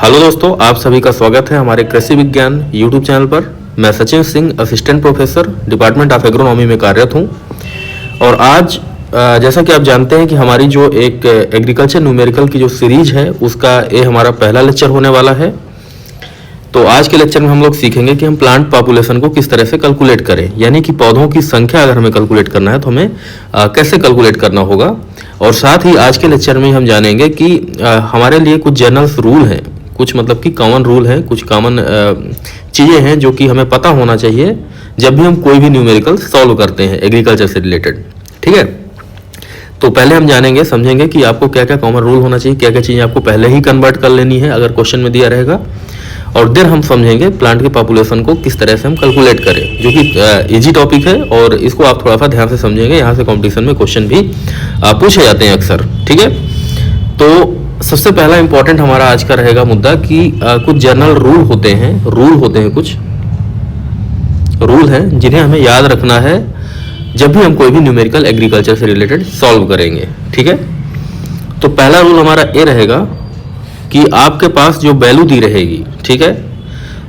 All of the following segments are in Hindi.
हेलो दोस्तों, आप सभी का स्वागत है हमारे कृषि विज्ञान यूट्यूब चैनल पर। मैं Sachin Singh, assistant professor department of agronomy में कार्यरत हूं। और आज जैसा कि आप जानते हैं कि हमारी जो एक एग्रीकल्चर न्यूमेरिकल की जो सीरीज है उसका ये हमारा पहला लेक्चर होने वाला है। तो आज के लेक्चर में हम लोग सीखेंगे कि हम प्लांट पॉपुलेशन को किस तरह से कैलकुलेट करें, यानी कि पौधों की संख्या अगर हमें कैलकुलेट करना है तो हमें कैसे कैलकुलेट करना होगा। और साथ ही आज के लेक्चर में हम जानेंगे कि हमारे लिए कुछ जनरल रूल हैं, कुछ मतलब कि कॉमन रूल हैं, कुछ कॉमन चीज़ें हैं जो कि हमें पता होना चाहिए जब भी हम कोई भी न्यूमेरिकल सॉल्व करते हैं एग्रीकल्चर से रिलेटेड। ठीक है, तो पहले हम जानेंगे, समझेंगे कि आपको क्या क्या कॉमन रूल होना चाहिए, क्या क्या चीज़ें आपको पहले ही कन्वर्ट कर लेनी है अगर क्वेश्चन में दिया रहेगा। और देन हम समझेंगे प्लांट के पॉपुलेशन को किस तरह से हम कैलकुलेट करें, जो कि इजी टॉपिक है और इसको आप थोड़ा सा ध्यान से समझेंगे। यहाँ से कंपटीशन में क्वेश्चन भी पूछे जाते हैं अक्सर। ठीक है, तो सबसे पहला इंपॉर्टेंट हमारा आज का रहेगा मुद्दा कि कुछ जनरल रूल होते हैं, कुछ रूल हैं जिन्हें हमें याद रखना है जब भी हम कोई भी न्यूमेरिकल एग्रीकल्चर से रिलेटेड सॉल्व करेंगे। ठीक है, तो पहला रूल हमारा ये रहेगा कि आपके पास जो वैल्यू दी रहेगी, ठीक है,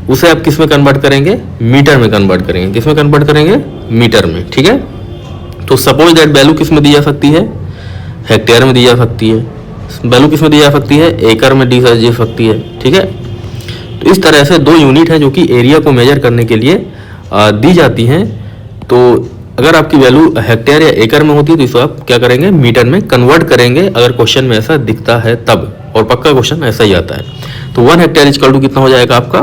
उसे आप किस में कन्वर्ट करेंगे, मीटर में कन्वर्ट करेंगे। किस में कन्वर्ट करेंगे, मीटर में। ठीक है, तो सपोज दैट वैल्यू किस में दी जा सकती है, हेक्टेयर में दी जा सकती है। वैल्यू किस में दी जा सकती है, एकड़ में दी जा सकती है। ठीक है, तो इस तरह से दो यूनिट है जो कि एरिया को मेजर करने के लिए दी जाती हैं। तो अगर आपकी वैल्यू हेक्टेयर या एकड़ में होती है तो इसको आप क्या करेंगे, मीटर में कन्वर्ट करेंगे अगर क्वेश्चन में ऐसा दिखता है तब, और पक्का क्वेश्चन ऐसा ही आता है। तो 1 हेक्टेयर इक्वल टू कितना हो जाएगा आपका,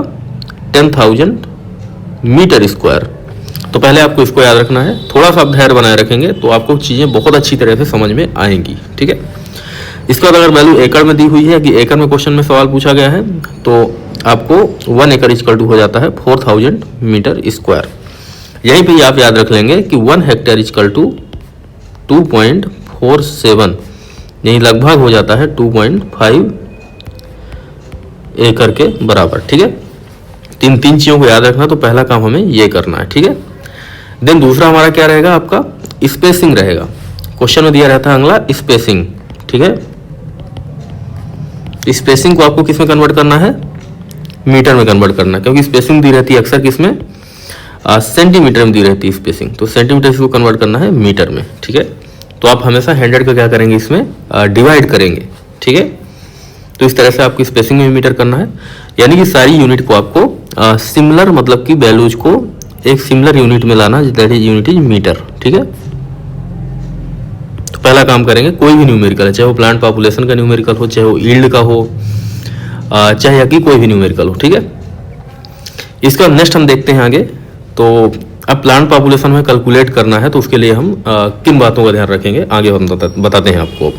10,000 मीटर स्क्वायर। तो पहले आपको इसको याद रखना है, थोड़ा सा आप धैर्य बनाए रखेंगे तो आपको चीज़ें बहुत अच्छी तरह से समझ में आएंगी। ठीक है, इसके बाद अगर वैल्यू एकड़ में दी हुई है कि एकड़ में क्वेश्चन में सवाल पूछा गया है तो आपको 1 एकड़ इक्वल टू हो जाता है 4000 मीटर स्क्वायर। यहीं पे आप याद रख लेंगे कि 1 हेक्टेयर इक्वल टू 2.47, यही लगभग हो जाता है 2.5 एकड़ के बराबर। ठीक है, तीन चीज़ों को याद रखना, तो पहला काम हमें ये करना है। ठीक है, देन दूसरा हमारा क्या रहेगा, आपका स्पेसिंग रहेगा। क्वेश्चन में दिया रहता है अगला स्पेसिंग। ठीक है, स्पेसिंग को आपको किस में कन्वर्ट करना है, मीटर में कन्वर्ट करना है, क्योंकि स्पेसिंग दी रहती है अक्सर किसमें, सेंटीमीटर में दी रहती है स्पेसिंग, तो सेंटीमीटर इसको कन्वर्ट करना है मीटर में। ठीक है, तो आप हमेशा 100 का क्या करेंगे, इसमें डिवाइड करेंगे। ठीक है, तो इस तरह से आपको स्पेसिंग में मीटर करना है, यानी कि सारी यूनिट को आपको सिमिलर, मतलब कि वैल्यूज को एक सिमिलर यूनिट में लाना, that is unit is metre. ठीक है, तो पहला काम करेंगे, कोई भी न्यूमेरिकल है, चाहे वो प्लांट पॉपुलेशन का न्यूमेरिकल हो, चाहे वो यील्ड का हो, चाहे कि कोई भी न्यूमेरिकल हो। ठीक है, इसका नेक्स्ट हम देखते हैं आगे। तो अब प्लांट पॉपुलेशन में कैलकुलेट करना है तो उसके लिए हम किन बातों का ध्यान रखेंगे आगे हम बताते हैं आपको।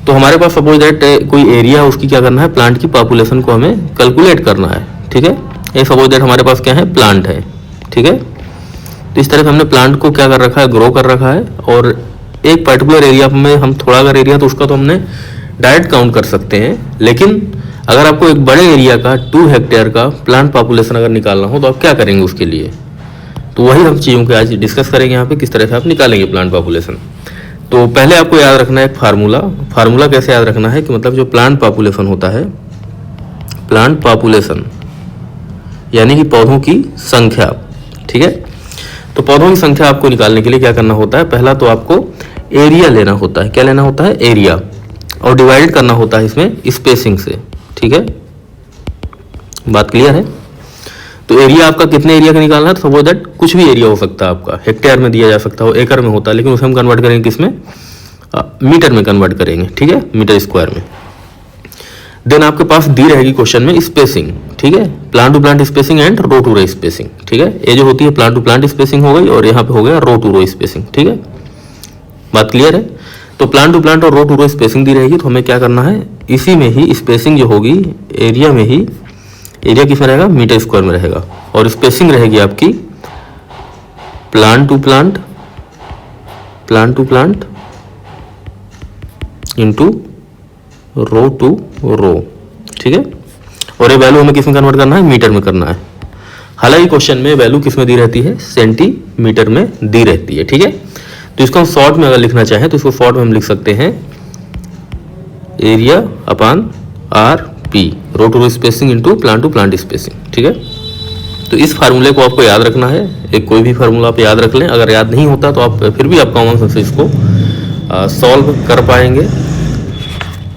तो हमारे पास सपोज दैट कोई एरिया, उसकी क्या करना है, प्लांट की पॉपुलेशन को हमें कैलकुलेट करना है। ठीक है, ये सपोज दैट हमारे पास क्या है, प्लांट है। ठीक है, तो इस तरह से हमने प्लांट को क्या कर रखा है, ग्रो कर रखा है, और एक पर्टिकुलर एरिया में हम थोड़ा अगर एरिया तो उसका तो हमने डायरेक्ट काउंट कर सकते हैं, लेकिन अगर आपको एक बड़े एरिया का 2 हेक्टेयर का प्लांट पॉपुलेशन अगर निकालना हो तो आप क्या करेंगे उसके लिए, तो वही हम चीज़ों को आज डिस्कस करेंगे यहाँ पे, किस तरह से आप निकालेंगे प्लांट पॉपुलेशन। तो पहले आपको याद रखना है एक फार्मूला कैसे याद रखना है कि मतलब जो प्लांट पॉपुलेशन होता है, प्लांट पॉपुलेशन यानी कि पौधों की संख्या। ठीक है, तो पौधों की संख्या आपको निकालने के लिए क्या करना होता है, पहला तो आपको एरिया लेना होता है। क्या लेना होता है, एरिया, और डिवाइड करना होता है इसमें स्पेसिंग से। ठीक है, बात क्लियर है। तो एरिया आपका कितने एरिया का निकालना है, तो सपोज दैट कुछ भी एरिया हो सकता है आपका, हेक्टेयर में दिया जा सकता हो, एकड़ में होता है, लेकिन उसे हम कन्वर्ट करेंगे किसमें, मीटर में कन्वर्ट करेंगे। ठीक है, मीटर स्क्वायर में। देन आपके पास दी रहेगी क्वेश्चन में स्पेसिंग। ठीक है, plant to plant spacing and row to row spacing. ठीक है, ये जो होती है प्लांट टू प्लांट स्पेसिंग हो गई, और यहाँ पे हो गया रो टू रो स्पेसिंग। ठीक है, बात क्लियर है। तो प्लांट टू प्लांट और रो टू रो स्पेसिंग दी रहेगी, तो हमें क्या करना है, इसी में ही स्पेसिंग जो होगी एरिया में ही, एरिया किस में रहेगा, मीटर स्क्वायर में रहेगा, और स्पेसिंग रहेगी आपकी plant to plant into row to row. ठीक है, और ये वैल्यू हमें किस में कन्वर्ट करना है, मीटर में करना है। हालांकि क्वेश्चन में वैल्यू किस में दी रहती है, सेंटीमीटर में दी रहती है। ठीक है, तो इसको हम शॉर्ट में अगर लिखना चाहें तो इसको शॉर्ट में हम लिख सकते हैं area upon R P, row to row spacing into plant to plant spacing, ठीक है। तो इस फार्मूले को आपको याद रखना है, एक कोई भी फार्मूला आप याद रख लें, अगर याद नहीं होता तो आप फिर भी आप कॉमन सेंस से इसको सॉल्व कर पाएंगे।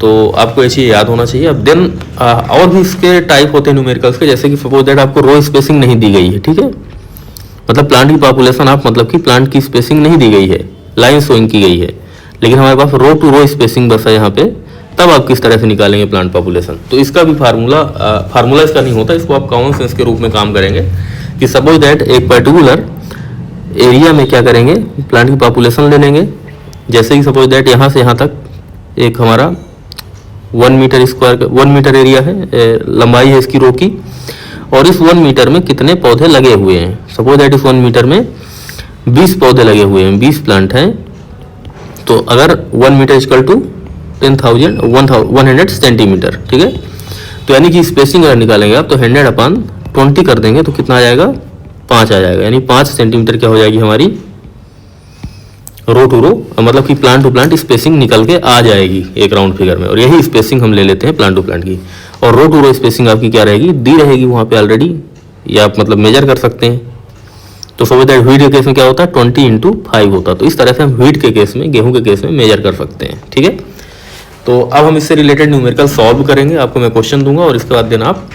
तो आपको ये चीज़ याद होना चाहिए। अब देन और भी इसके टाइप होते हैं न्यूमेरिकल्स के, जैसे कि सपोज दैट आपको रो स्पेसिंग नहीं दी गई है, ठीक है, मतलब प्लांट की पॉपुलेशन आप मतलब कि प्लांट की स्पेसिंग नहीं दी गई है, लाइन शोइंग की गई है, लेकिन हमारे पास रो टू रो स्पेसिंग बस है यहाँ पे, तब आप किस तरह से निकालेंगे प्लांट पॉपुलेशन। तो इसका भी फार्मूला इसका नहीं होता, इसको आप कॉमन सेंस के रूप में काम करेंगे कि सपोज दैट एक पर्टिकुलर एरिया में क्या करेंगे, प्लांट की पॉपुलेशन ले लेंगे। जैसे कि सपोज दैट यहाँ से यहाँ तक एक हमारा 1 मीटर स्क्वायर, 1 मीटर एरिया है, लंबाई है इसकी रो की, और इस 1 मीटर में कितने पौधे लगे हुए हैं। सपोज दैट इस 1 मीटर में 20 पौधे लगे हुए हैं, 20 प्लांट हैं। तो अगर 1 मीटर इक्वल टू 100 सेंटीमीटर, ठीक है, तो यानी कि स्पेसिंग अगर निकालेंगे आप तो 100/20 कर देंगे तो कितना आ जाएगा, 5 आ जाएगा, यानी 5 सेंटीमीटर क्या हो जाएगी हमारी रो टू रो, मतलब कि प्लांट टू प्लांट स्पेसिंग निकल के आ जाएगी एक राउंड फिगर में। और यही स्पेसिंग हम ले लेते हैं प्लांट टू प्लांट की। और रो टू रो स्पेसिंग आपकी क्या रहेगी, दी रहेगी वहाँ पे ऑलरेडी, या आप मतलब मेजर कर सकते हैं। तो सपोज दैट व्हीट के केस में क्या होता है, 20/5 होता है। तो इस तरह से हम व्हीट के केस में, गेहूं के केस में मेजर कर सकते हैं, ठीक है। तो अब हम इससे रिलेटेड न्यूमेरिकल सॉल्व करेंगे। आपको मैं क्वेश्चन दूंगा और इसके बाद देन आप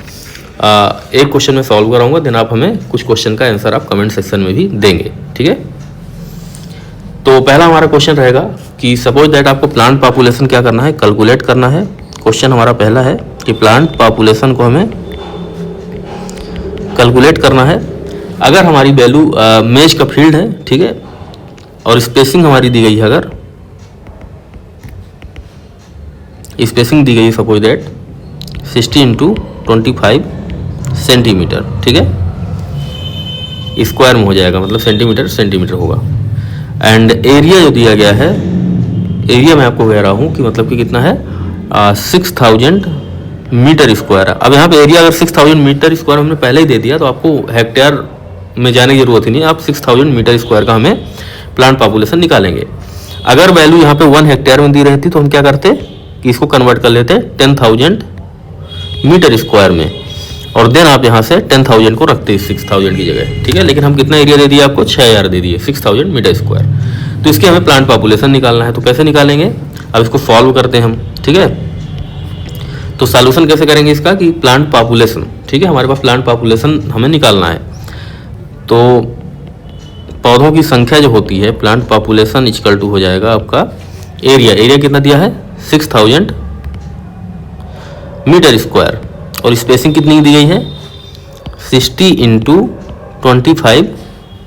एक क्वेश्चन में सॉल्व कराऊंगा, देन आप हमें कुछ क्वेश्चन का आंसर आप कमेंट सेक्शन में भी देंगे, ठीक है। तो पहला हमारा क्वेश्चन रहेगा कि सपोज दैट आपको प्लांट पॉपुलेशन क्या करना है, कैलकुलेट करना है। क्वेश्चन हमारा पहला है कि प्लांट पॉपुलेशन को हमें कैलकुलेट करना है। अगर हमारी वैल्यू मेज का फील्ड है, ठीक है, और स्पेसिंग हमारी दी गई है, अगर स्पेसिंग दी गई है सपोज दैट 60/25 सेंटीमीटर, ठीक है, स्क्वायर में हो जाएगा, मतलब सेंटीमीटर होगा। एंड एरिया जो दिया गया है, एरिया मैं आपको कह रहा हूँ कि मतलब कि कितना है, 6000 मीटर स्क्वायर है। अब यहाँ पे एरिया अगर 6000 मीटर स्क्वायर हमने पहले ही दे दिया तो आपको हेक्टेयर में जाने की जरूरत ही नहीं है, आप 6000 मीटर स्क्वायर का हमें प्लांट पॉपुलेशन निकालेंगे। अगर वैल्यू यहाँ पे 1 हेक्टेयर में दी रहती तो हम क्या करते कि इसको कन्वर्ट कर लेते 10,000 मीटर स्क्वायर में, और देन आप यहाँ से 10,000 को रखते हैं 6000 की जगह, ठीक है। लेकिन हम कितना एरिया दे दिए आपको, 6000 दे दिए, 6000 मीटर स्क्वायर। तो इसके हमें प्लांट पॉपुलेशन निकालना है। तो कैसे निकालेंगे, अब इसको सॉल्व करते हैं हम, ठीक है। तो सॉल्यूशन कैसे करेंगे इसका कि प्लांट पॉपुलेशन, ठीक है, हमारे पास प्लांट पॉपुलेशन हमें निकालना है। तो पौधों की संख्या जो होती है, प्लांट पॉपुलेशन इक्वल टू हो जाएगा आपका एरिया कितना दिया है, 6000 मीटर स्क्वायर, और स्पेसिंग कितनी दी गई है, 60/25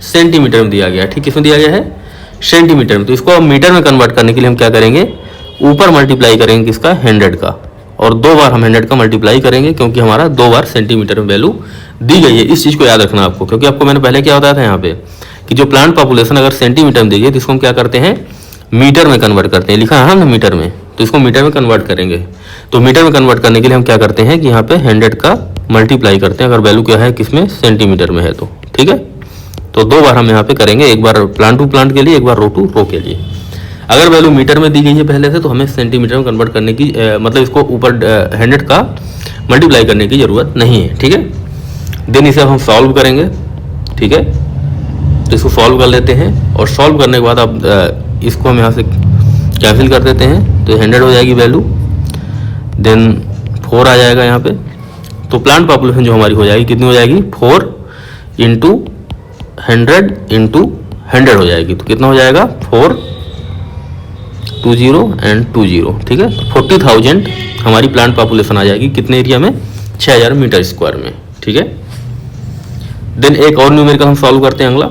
सेंटीमीटर में दिया गया है, ठीक, किसमें दिया गया है, सेंटीमीटर में। तो इसको हम मीटर में कन्वर्ट करने के लिए हम क्या करेंगे, ऊपर मल्टीप्लाई करेंगे किसका, 100 का, और 2 बार हम 100 का मल्टीप्लाई करेंगे, क्योंकि हमारा 2 बार सेंटीमीटर में वैल्यू दी गई है। इस चीज़ को याद रखना आपको, क्योंकि आपको मैंने पहले क्या बताया था यहाँ पे कि जो प्लांट पॉपुलेशन अगर सेंटीमीटर में दी गई है तो इसको हम क्या करते हैं, मीटर में कन्वर्ट करते हैं। लिखा है हमने मीटर में, तो इसको मीटर में कन्वर्ट करेंगे। तो मीटर में कन्वर्ट करने के लिए हम क्या करते हैं कि यहाँ पे 100 का मल्टीप्लाई करते हैं, अगर वैल्यू क्या है किसमें, सेंटीमीटर में है तो, ठीक है। तो 2 बार हम यहाँ पे करेंगे, एक बार प्लांट टू प्लांट के लिए, एक बार रो टू रो के लिए। अगर वैल्यू मीटर में दी गई है पहले से तो हमें सेंटीमीटर में कन्वर्ट करने की मतलब इसको ऊपर 100 का मल्टीप्लाई करने की ज़रूरत नहीं है, ठीक है। देन इसे अब हम सॉल्व करेंगे, ठीक है। तो इसको सॉल्व कर लेते हैं, और सॉल्व करने के बाद आप इसको हम यहाँ से कैंसिल कर देते हैं, तो 100 हो जाएगी वैल्यू, देन 4 आ जाएगा यहाँ पे। तो प्लांट पॉपुलेशन जो हमारी हो जाएगी कितनी हो जाएगी, 4 × 100 × 100 हो जाएगी। तो कितना हो जाएगा, 4 20 और 20, ठीक है। तो 40,000 हमारी प्लांट पॉपुलेशन आ जाएगी कितने एरिया में, 6000 मीटर स्क्वायर में, ठीक है। देन एक और न्यूमेरिकल हम सॉल्व करते हैं अगला।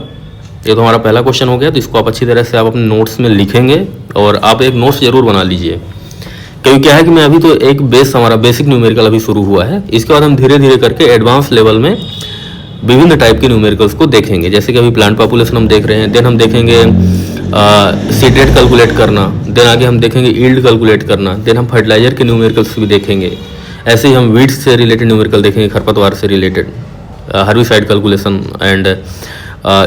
ये तो हमारा पहला क्वेश्चन हो गया। तो इसको आप अच्छी तरह से आप अपने नोट्स में लिखेंगे, और आप एक नोट्स जरूर बना लीजिए, क्योंकि क्या है कि मैं अभी तो एक हमारा बेसिक न्यूमेरिकल अभी शुरू हुआ है। इसके बाद हम धीरे धीरे करके एडवांस लेवल में विभिन्न टाइप के न्यूमेरिकल्स को देखेंगे। जैसे कि अभी प्लांट पॉपुलेशन हम देख रहे हैं, देन हम देखेंगे सीड रेट कैलकुलेट करना, देन आगे हम देखेंगे यील्ड कैलकुलेट करना, देन हम फर्टिलाइजर के न्यूमेरिकल्स भी देखेंगे। ऐसे ही हम वीड्स से रिलेटेड न्यूमेरिकल देखेंगे, खरपतवार से related, herbicide calculation and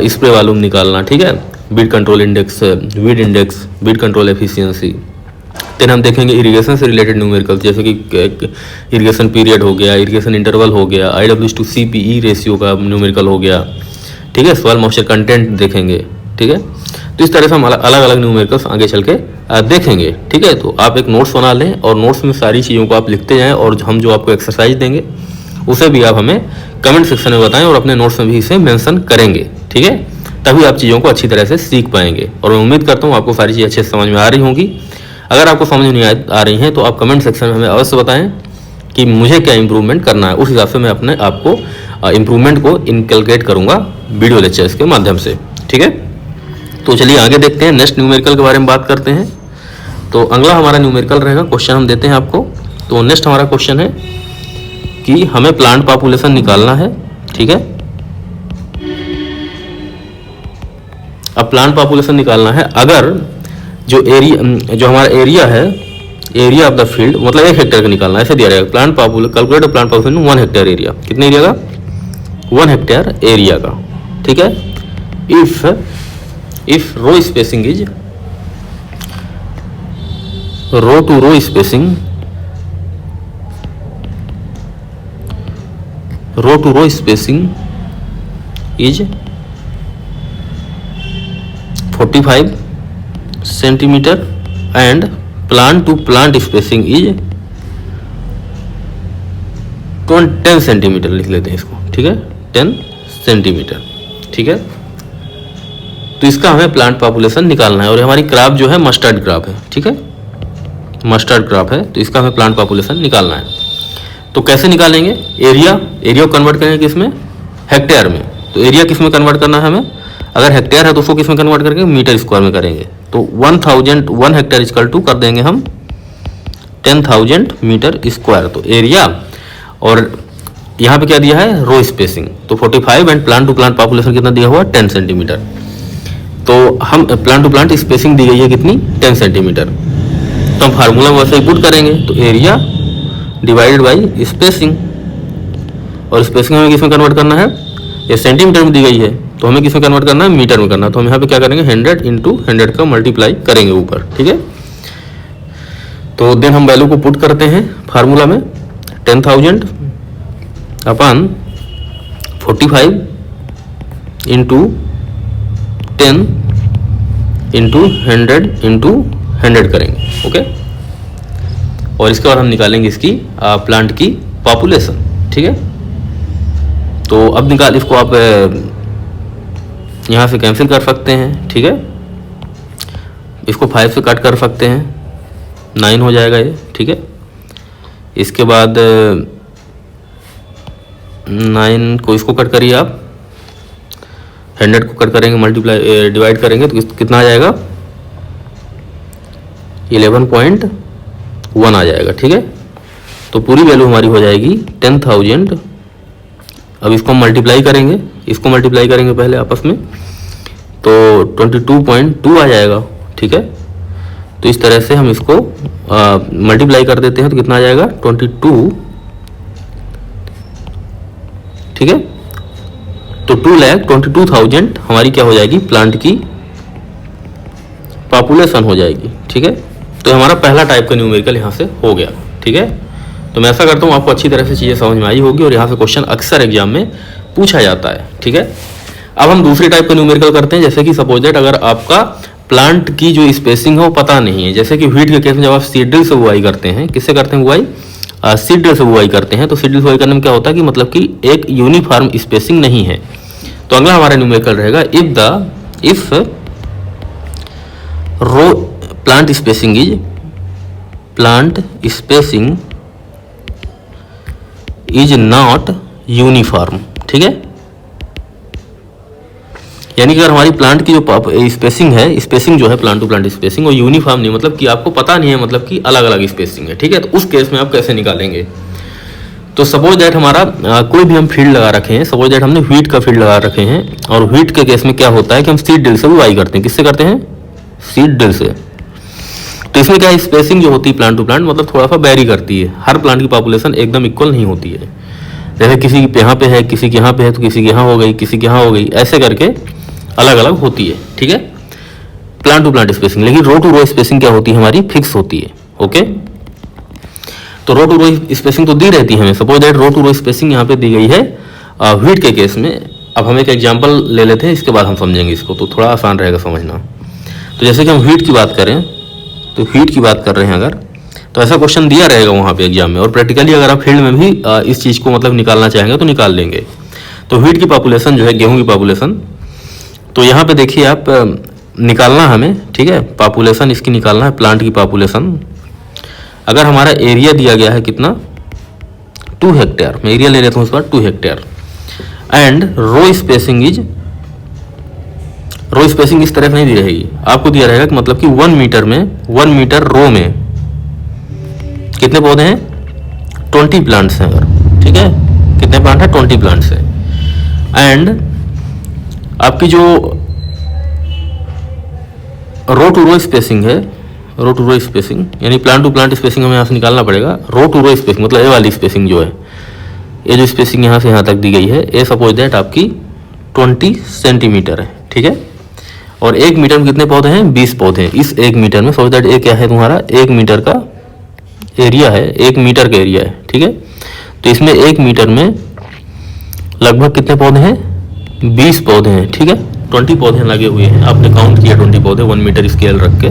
spray volume निकालना, ठीक है, weed control index, weed index, weed control efficiency, then हम देखेंगे इरिगेशन से रिलेटेड न्यूमेरिकल, जैसे कि इरिगेशन पीरियड हो गया, इरिगेशन इंटरवल हो गया, IW/CPE रेशियो का न्यूमेरिकल हो गया, ठीक है। सॉइल मॉइस्चर कंटेंट देखेंगे, ठीक है। तो इस तरह से हम अलग अलग न्यूमेरिकल्स आगे चल के देखेंगे, ठीक है। तो आप एक नोट्स बना लें और नोट्स में सारी चीज़ों को आप लिखते जाएं, और हम जो आपको एक्सरसाइज देंगे उसे भी आप हमें कमेंट सेक्शन में बताएं और अपने नोट्स में भी इसे मेंशन करेंगे, ठीक है। तभी आप चीज़ों को अच्छी तरह से सीख पाएंगे, और मैं उम्मीद करता हूँ आपको सारी चीज़ अच्छे से समझ में आ रही होंगी। अगर आपको समझ नहीं आ रही हैं तो आप कमेंट सेक्शन में हमें अवश्य बताएं कि मुझे क्या इंप्रूवमेंट करना है, उस हिसाब से मैं अपने आपको इंप्रूवमेंट को इनकलकेट करूँगा वीडियो लेक्चर्स के माध्यम से, ठीक है। तो चलिए आगे देखते हैं, नेक्स्ट न्यूमेरिकल के बारे में बात करते हैं। तो अगला हमारा न्यूमेरिकल रहेगा, क्वेश्चन हम देते हैं आपको। तो नेक्स्ट हमारा क्वेश्चन है कि हमें प्लांट पॉपुलेशन निकालना है, ठीक है। अब प्लांट पॉपुलेशन निकालना है, अगर जो हमारा एरिया है, एरिया ऑफ द फील्ड, मतलब 1 हेक्टेयर का निकालना है, ऐसे दिया रहेगा। Plant population, calculate plant population 1 hectare area, कितने एरिया का? 1 हेक्टेयर एरिया का, ठीक है। If row spacing is, row to row spacing, row to row spacing is 45 centimetre and plant to plant spacing is 10 centimetre, लिख लेते हैं इसको, ठीक है, 10 सेंटीमीटर, ठीक है। तो इसका हमें प्लांट पॉपुलेशन निकालना है, और हमारी क्रॉप जो है मस्टर्ड क्रॉप है, ठीक है, मस्टर्ड क्रॉप है। तो इसका हमें प्लांट पॉपुलेशन निकालना है। तो कैसे निकालेंगे? एरिया को कन्वर्ट करेंगे किसमें? हेक्टेयर में। तो एरिया किस में कन्वर्ट करना है हमें? अगर हेक्टेयर है तो उसको किस में कन्वर्ट करेंगे? मीटर स्क्वायर में करेंगे। तो 1 हेक्टेयर इक्वल टू कर देंगे हम 10,000 मीटर स्क्वायर। तो एरिया, और यहाँ पे क्या दिया है? Row spacing. तो 45 and plant to plant population कितना दिया हुआ? 10 सेंटीमीटर। तो हम प्लांट टू प्लांट स्पेसिंग दी गई है कितनी? 10 सेंटीमीटर। तो हम फार्मूला में वैसे ही पुट करेंगे। तो एरिया डिवाइडेड बाई स्पेसिंग, और स्पेसिंग हमें किस में कन्वर्ट करना है? ये सेंटीमीटर में दी गई है, तो हमें किस में कन्वर्ट करना है? मीटर में करना है। तो हम यहाँ पे क्या करेंगे? 100 इंटू 100 का मल्टीप्लाई करेंगे ऊपर, ठीक है। तो देन हम वैल्यू को पुट करते हैं फार्मूला में, 10,000 अपन 45 इंटू 10 इंटू 100 करेंगे, ओके। और इसके बाद हम निकालेंगे इसकी प्लांट की पॉपुलेशन, ठीक है। तो अब निकाल, इसको आप यहाँ से कैंसिल कर सकते हैं, ठीक है। इसको 5 से कट कर सकते हैं, 9 हो जाएगा ये, ठीक है। इसके बाद 9 को इसको कट करिए आप, 100 को कट करेंगे, मल्टीप्लाई डिवाइड करेंगे तो कितना आ जाएगा? 11.1 आ जाएगा, ठीक है। तो पूरी वैल्यू हमारी हो जाएगी 10,000। अब इसको हम मल्टीप्लाई करेंगे, इसको मल्टीप्लाई करेंगे पहले आपस में, तो 22.2 आ जाएगा, ठीक है। तो इस तरह से हम इसको मल्टीप्लाई कर देते हैं तो कितना आ जाएगा? 22, ठीक है। तो 2,22,000 हमारी क्या हो जाएगी? प्लांट की पॉपुलेशन हो जाएगी, ठीक है। तो हमारा पहला टाइप का न्यूमेरिकल यहाँ से हो गया, ठीक है। तो मैं ऐसा करता हूँ आपको अच्छी तरह से चीज़ें समझ में आई होगी, और यहाँ से क्वेश्चन अक्सर एग्जाम में पूछा जाता है, ठीक है। अब हम दूसरी टाइप का न्यूमेरिकल करते हैं, जैसे कि सपोज दैट अगर आपका प्लांट की जो स्पेसिंग है वो पता नहीं है, जैसे कि व्हीट के केस में जब आप सीड ड्रिल से बुआई करते हैं, किससे करते हैं बुआई? सीड ड्रिल से बुआई करते हैं। तो सीड ड्रिल से बुआई करने में क्या होता है कि मतलब कि एक यूनिफॉर्म स्पेसिंग नहीं है। तो अगला हमारा न्यूमेरिकल रहेगा, if row plant spacing is not uniform, ठीक है। यानी कि अगर हमारी प्लांट की जो स्पेसिंग है, स्पेसिंग जो है प्लांट टू प्लांट स्पेसिंग, वो यूनिफॉर्म नहीं, मतलब कि आपको पता नहीं है, मतलब कि अलग अलग स्पेसिंग है, ठीक है। तो उस केस में आप कैसे निकालेंगे? तो सपोज दैट हमारा कोई भी हम फील्ड लगा रखे हैं, सपोज दैट हमने व्हीट का फील्ड लगा रखे हैं, और व्हीट के केस में क्या होता है कि हम सीड ड्रिल से बुआई करते हैं। किससे करते हैं? सीड ड्रिल से। तो इसमें क्या है? स्पेसिंग जो होती है प्लांट टू प्लांट, मतलब थोड़ा सा वेरी करती है। हर प्लांट की पॉपुलेशन एकदम इक्वल नहीं होती है। जैसे किसी की यहाँ पे है, किसी के यहाँ पे है, तो किसी के यहाँ हो गई, किसी के यहाँ हो गई, ऐसे करके अलग अलग होती है, ठीक है, प्लांट टू प्लांट स्पेसिंग। लेकिन रो टू रो स्पेसिंग क्या होती है? हमारी फिक्स होती है, ओके, तो रो टू रो स्पेसिंग तो दी रहती है हमें। Suppose that row to row spacing यहाँ पे दी गई है व्हीट के केस में। अब हम एक एग्जांपल ले लेते हैं, इसके बाद हम समझेंगे इसको, तो थोड़ा आसान रहेगा समझना। तो जैसे कि हम व्हीट की बात करें, तो व्हीट की बात कर रहे हैं अगर, तो ऐसा क्वेश्चन दिया रहेगा वहाँ पे एग्जाम में, और प्रैक्टिकली अगर आप फील्ड में भी इस चीज़ को मतलब निकालना चाहेंगे तो निकाल लेंगे। तो व्हीट की पॉपुलेशन जो है, गेहूँ की पॉपुलेशन, तो यहाँ पे देखिए आप निकालना हमें, ठीक है, पॉपुलेशन इसकी निकालना है, प्लांट की पॉपुलेशन। अगर हमारा एरिया दिया गया है कितना, 2 हेक्टेयर, मैं एरिया ले लेता हूँ इस बार 2 हेक्टेयर, एंड रो स्पेसिंग इस तरह नहीं दी रहेगी, आपको दिया रहेगा कि मतलब कि 1 मीटर में, 1 मीटर रो में कितने पौधे हैं, 20 प्लांट्स हैं अगर, ठीक है, कितने प्लांट है, 20 प्लांट्स है। एंड आपकी जो रो टू रो स्पेसिंग है, रो टू रो स्पेसिंग यानी प्लांट टू प्लांट स्पेसिंग हमें यहाँ से निकालना पड़ेगा। रो टू रो स्पेसिंग मतलब ये वाली स्पेसिंग जो है, ये जो स्पेसिंग यहाँ से यहाँ तक दी गई है, ये सपोज दैट आपकी 20 सेंटीमीटर है, ठीक है, और 1 मीटर में कितने पौधे हैं, 20 पौधे हैं। इस 1 मीटर में सपोज दैट ये क्या है तुम्हारा, 1 मीटर का एरिया है, 1 मीटर का एरिया है, ठीक है। तो इसमें 1 मीटर में लगभग कितने पौधे हैं, 20 पौधे हैं, ठीक है, 20 पौधे लगे हुए हैं, आपने काउंट किया 20 पौधे 1 मीटर स्केल रख के।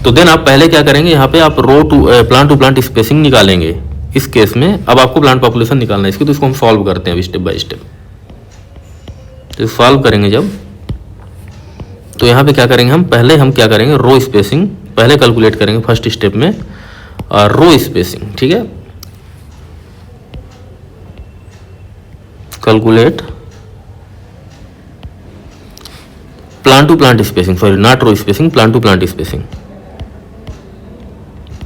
तो देन आप पहले क्या करेंगे, यहाँ पे आप प्लांट टू प्लांट स्पेसिंग निकालेंगे इस केस में। अब आपको प्लांट पॉपुलेशन निकालना है इसकी, तो इसको हम सॉल्व करते हैं अभी स्टेप बाय स्टेप। तो सॉल्व करेंगे जब, तो यहाँ पे क्या करेंगे हम, पहले हम क्या करेंगे, रो स्पेसिंग पहले कैलकुलेट करेंगे फर्स्ट स्टेप में, रो स्पेसिंग, ठीक है, calculate plant to plant spacing, sorry not row spacing, plant to plant spacing,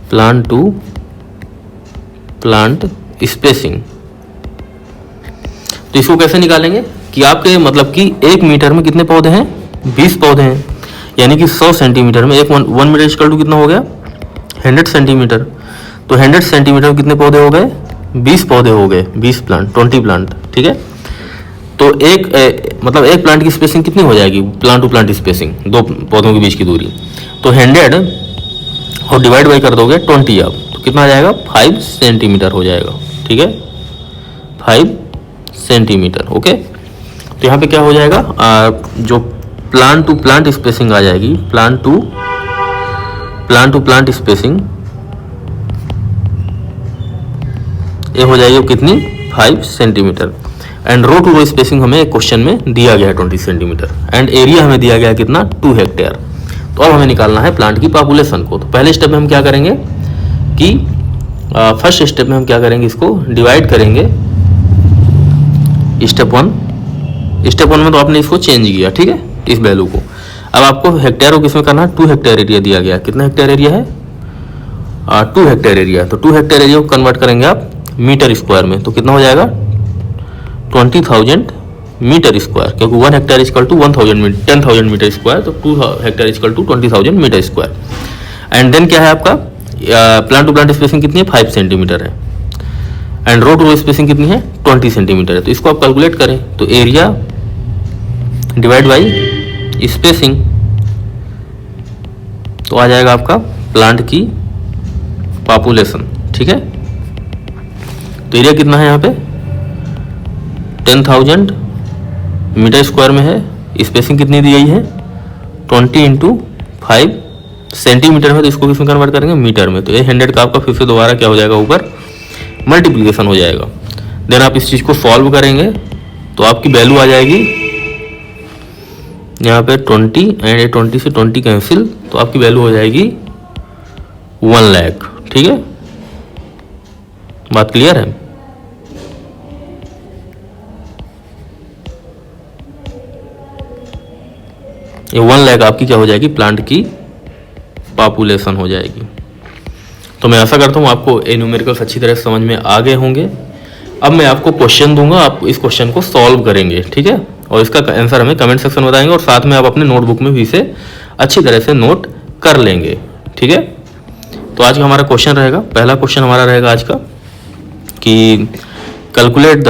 plant to plant spacing. तो इसको कैसे निकालेंगे कि आपके मतलब कि 1 मीटर में कितने पौधे हैं, 20 पौधे हैं, यानी कि 100 सेंटीमीटर में 1 मीटर इक्वल टू कितना हो गया, 100 सेंटीमीटर। तो 100 सेंटीमीटर में कितने पौधे हो गए, 20 पौधे हो गए, 20 प्लांट, 20 प्लांट, ठीक है। तो मतलब एक प्लांट की स्पेसिंग कितनी हो जाएगी, प्लांट टू प्लांट स्पेसिंग, 2 पौधों के बीच की दूरी, तो 100 और डिवाइड बाई कर दोगे 20 आप, तो कितना आ जाएगा, 5 सेंटीमीटर हो जाएगा, ठीक है, 5 सेंटीमीटर, ओके। तो यहाँ पे क्या हो जाएगा, जो प्लांट टू प्लांट स्पेसिंग आ जाएगी, प्लांट टू प्लांट स्पेसिंग ये हो जाएगी कितनी, 5 centimetre. And row to row spacing हमें क्वेश्चन में दिया गया है 20 सेंटीमीटर, एंड एरिया हमें दिया गया है कितना, 2 हेक्टेयर। तो अब हमें निकालना है प्लांट की पॉपुलेशन को। तो पहले स्टेप में हम क्या करेंगे कि फर्स्ट स्टेप में हम क्या करेंगे, इसको डिवाइड करेंगे स्टेप 1 में तो आपने इसको चेंज किया, ठीक है, इस वैल्यू को। अब आपको हेक्टेयर को किसमें करना है, 2 हेक्टेयर एरिया दिया गया, कितना हेक्टेयर एरिया है, 2 हेक्टेयर एरिया। तो 2 हेक्टेयर एरिया को कन्वर्ट करेंगे आप मीटर स्क्वायर में, तो कितना हो जाएगा, 20,000 मीटर स्क्वायर, क्योंकि 1 hectare equal to 10,000 metre square, तो 2 hectare equal to 20,000 metre square. And then क्या है आपका, प्लांट टू प्लांट स्पेसिंग कितनी है, 5 सेंटीमीटर है, and row to row spacing कितनी है, 20 सेंटीमीटर है। तो इसको आप कैलकुलेट करें, तो एरिया डिवाइड बाई स्पेसिंग, तो आ जाएगा आपका प्लांट की पॉपुलेशन, ठीक है। तो एरिया कितना है यहाँ पे, 10,000 मीटर स्क्वायर में है, स्पेसिंग कितनी दी गई है, 20 इंटू 5 सेंटीमीटर में, तो इसको किसमें कन्वर्ट करेंगे, मीटर में। तो ये 100 का आपका फिर से दोबारा क्या हो जाएगा, ऊपर मल्टीप्लिकेशन हो जाएगा। देन आप इस चीज़ को सॉल्व करेंगे तो आपकी वैल्यू आ जाएगी यहाँ पे 20, एंड 20 से 20 कैंसिल, तो आपकी वैल्यू हो जाएगी 1 लाख, ठीक है, बात क्लियर है। ये 1 लाख आपकी क्या हो जाएगी, प्लांट की पॉपुलेशन हो जाएगी। तो मैं आशा करता हूँ आपको ये न्यूमेरिकल्स अच्छी तरह से समझ में आ गए होंगे। अब मैं आपको क्वेश्चन दूंगा, आप इस क्वेश्चन को सॉल्व करेंगे, ठीक है, और इसका आंसर हमें कमेंट सेक्शन में बताएंगे, और साथ में आप अपने नोटबुक में भी इसे अच्छी तरह से नोट कर लेंगे, ठीक है। तो आज का हमारा क्वेश्चन रहेगा, पहला क्वेश्चन हमारा रहेगा आज का कि कैलकुलेट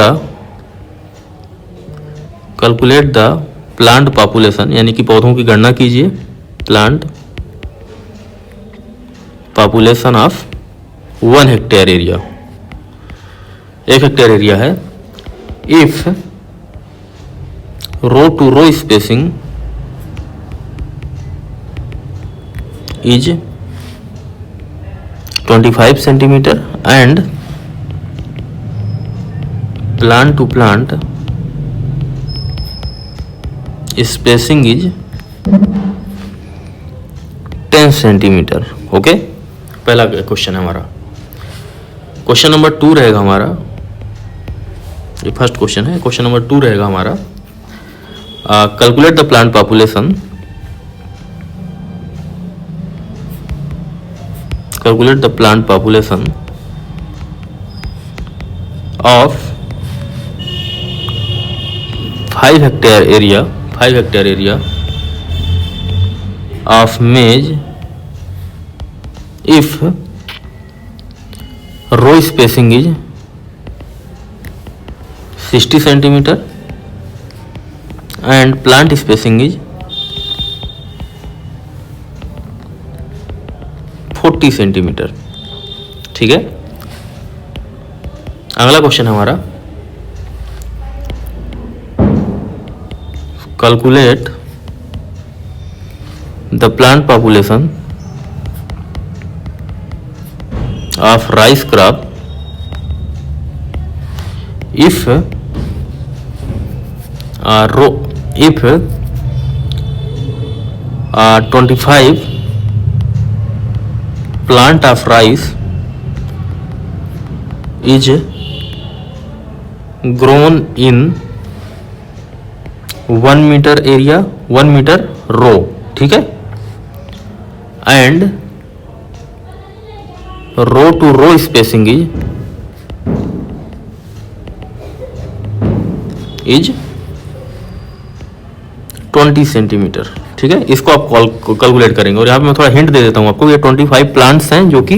द प्लांट पॉपुलेशन, यानी कि पौधों की गणना कीजिए, plant population of 1 hectare area, 1 hectare area है, if row to row spacing is 25 centimetre and plant to plant spacing is 10 centimetre. Okay, पहला क्वेश्चन है हमारा। क्वेश्चन नंबर 2 रहेगा हमारा, ये फर्स्ट क्वेश्चन है। क्वेश्चन नंबर 2 रहेगा हमारा, calculate the plant population, calculate the plant population of 5 hectare area, 5 hectare area of maize if row spacing is 60 centimeter and plant spacing is 40 centimetre. ठीक है, अगला क्वेश्चन हमारा, calculate the plant population of rice crop if row, if 25 plant of rice is grown in 1 meter area, 1 meter row। ठीक है, and row to row spacing is 20 centimetre. ठीक है, इसको आप कैलकुलेट करेंगे। और यहाँ पे मैं थोड़ा हिंट दे देता हूँ आपको, ये 25 प्लांट्स हैं जो कि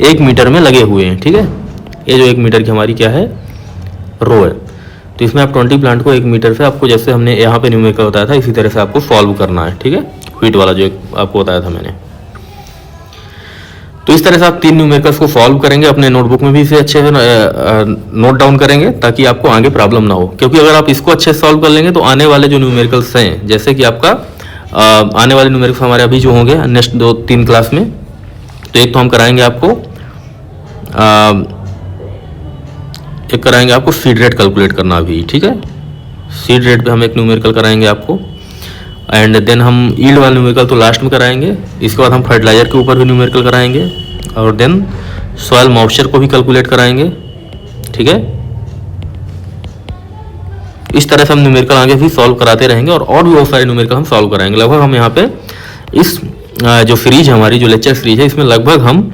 1 मीटर में लगे हुए हैं। ठीक है, ये जो 1 मीटर की हमारी क्या है, रो है, तो इसमें आप 20 प्लांट को 1 मीटर से, आपको जैसे हमने यहाँ पे न्यूमेरिकल बताया था इसी तरह से आपको सॉल्व करना है। ठीक है, व्हीट वाला जो आपको बताया था मैंने। तो इस तरह से आप 3 न्यूमेरिकल्स को सॉल्व करेंगे, अपने नोटबुक में भी इसे अच्छे से नोट डाउन करेंगे ताकि आपको आगे प्रॉब्लम ना हो। क्योंकि अगर आप इसको अच्छे से सॉल्व कर लेंगे तो आने वाले जो न्यूमेरिकल्स हैं, जैसे कि आपका आने वाले न्यूमेरिकल्स हमारे अभी जो होंगे नेक्स्ट 2-3 क्लास में, तो एक तो हम कराएंगे आपको एक कराएंगे आपको सीड रेट कैलकुलेट करना भी। ठीक है, सीड रेट पे हम एक न्यूमेरिकल कराएंगे आपको, एंड देन हम यील्ड वाला न्यूमेरिकल तो लास्ट में कराएंगे। इसके बाद हम फर्टिलाइजर के ऊपर भी न्यूमेरिकल कराएंगे, और देन सॉइल मॉइस्चर को भी कैलकुलेट कराएंगे। ठीक है, इस तरह से हम न्यूमेरिकल आगे भी सॉल्व कराते रहेंगे, और भी बहुत सारे न्यूमेरिकल हम सॉल्व कराएंगे। लगभग हम यहाँ पे इस जो सीरीज है हमारी, जो लेक्चर सीरीज है, इसमें लगभग हम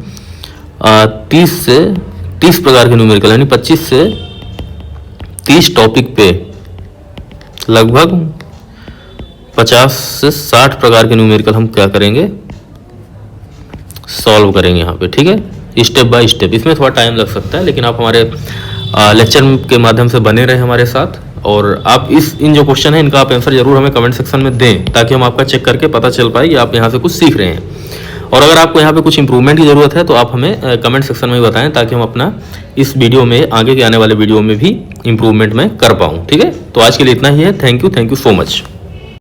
30 प्रकार के न्यूमेरिकल, यानी 25 से 30 टॉपिक पे लगभग 50 से 60 प्रकार के न्यूमेरिकल हम क्या करेंगे, सॉल्व करेंगे यहाँ पे। ठीक है, स्टेप बाय स्टेप। इसमें थोड़ा टाइम लग सकता है, लेकिन आप हमारे लेक्चर के माध्यम से बने रहे हमारे साथ, और आप इन जो क्वेश्चन है इनका आप आंसर जरूर हमें कमेंट सेक्शन में दें, ताकि हम आपका चेक करके पता चल पाए कि आप यहाँ से कुछ सीख रहे हैं। और अगर आपको यहाँ पे कुछ इंप्रूवमेंट की ज़रूरत है तो आप हमें कमेंट सेक्शन में बताएं, ताकि हम अपना इस वीडियो में, आगे के आने वाले वीडियो में भी इंप्रूवमेंट मैं कर पाऊँ। ठीक है, तो आज के लिए इतना ही है। Thank you so much.